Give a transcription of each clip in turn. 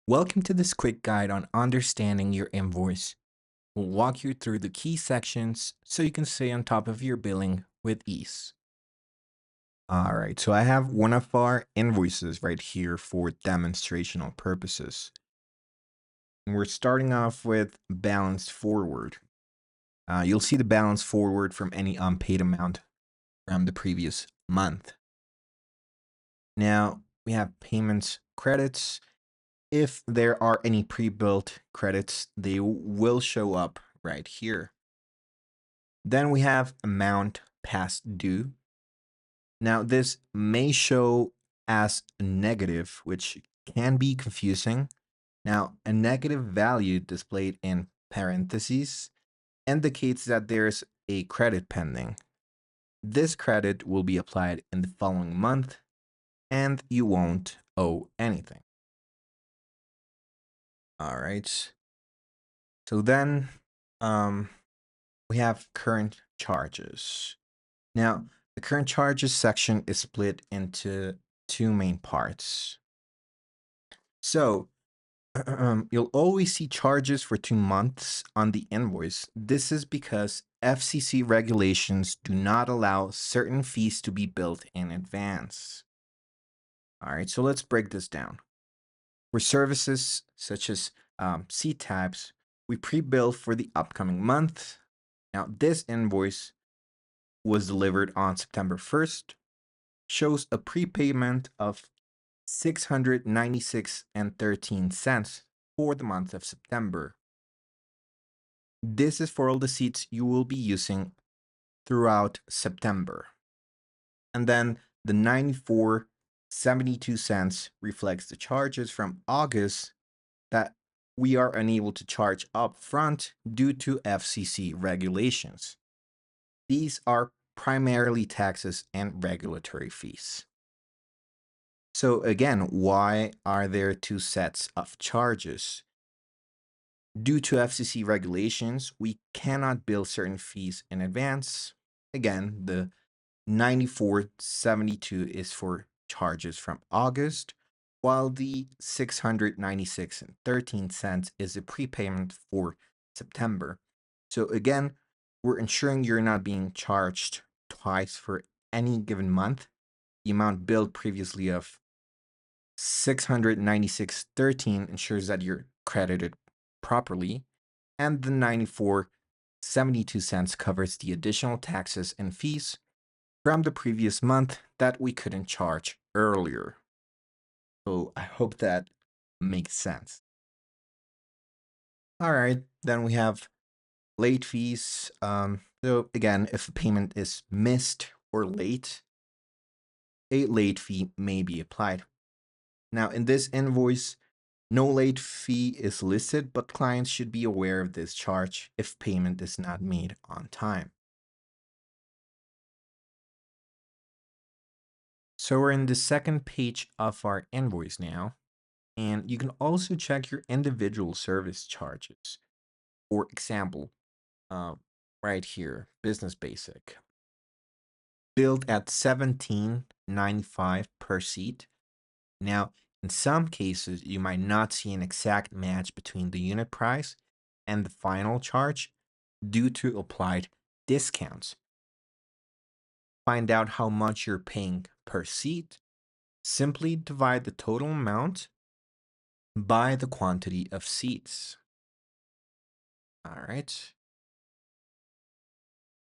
Welcome to this quick guide on understanding your invoice. We'll walk you through the key sections so you can stay on top of your billing with ease. All right, so I have one of our invoices right here for demonstrational purposes. And we're starting off with balance forward. You'll see the balance forward from any unpaid amount from the previous month. Now we have payments credits. If there are any pre-built credits, they will show up right here. Then we have amount past due. Now this may show as a negative, which can be confusing. Now, a negative value displayed in parentheses indicates that there's a credit pending. This credit will be applied in the following month and you won't owe anything. All right. So then we have current charges. Now, the current charges section is split into two main parts. So you'll always see charges for 2 months on the invoice. This is because FCC regulations do not allow certain fees to be billed in advance. All right, so let's break this down. For services such as seat types, we pre-bill for the upcoming month. Now, this invoice was delivered on September 1st, shows a prepayment of 696 and 13 cents for the month of September. This is for all the seats you will be using throughout September. And then the 94.72 reflects the charges from August that we are unable to charge up front due to FCC regulations. These are primarily taxes and regulatory fees. So again, why are there two sets of charges? Due to FCC regulations, we cannot bill certain fees in advance. Again, the 94.72 is for charges from August, while the 696 and 13 cents is a prepayment for September. So again, we're ensuring you're not being charged twice for any given month. The amount billed previously of 696.13 ensures that you're credited properly, and the 94.72 covers the additional taxes and fees from the previous month that we couldn't charge earlier. So I hope that makes sense. All right, then we have late fees. So again, if a payment is missed or late, a late fee may be applied. Now, in this invoice, no late fee is listed, but clients should be aware of this charge if payment is not made on time. So we're in the second page of our invoice now, and you can also check your individual service charges. For example, uh, right here, business basic, billed at $17.95 per seat. Now, in some cases, you might not see an exact match between the unit price and the final charge due to applied discounts. Find out how much you're paying per seat. Simply divide the total amount by the quantity of seats. All right.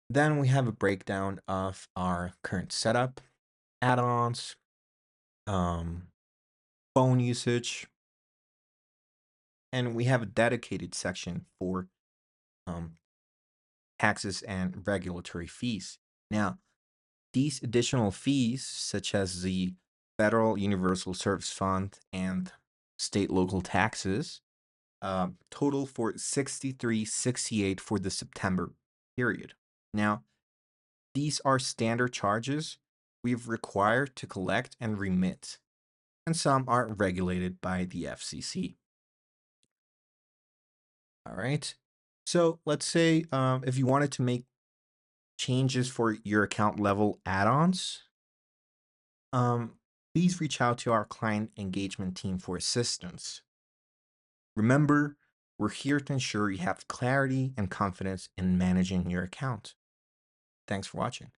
Then we have a breakdown of our current setup, add-ons, phone usage, and we have a dedicated section for um, taxes and regulatory fees. Now, these additional fees, such as the Federal Universal Service Fund and state local taxes, total for 63.68 for the September period. Now, these are standard charges we've required to collect and remit, and some are regulated by the FCC. All right. So let's say if you wanted to make changes for your account level add-ons, um, please reach out to our client engagement team for assistance. Remember, we're here to ensure you have clarity and confidence in managing your account. Thanks for watching.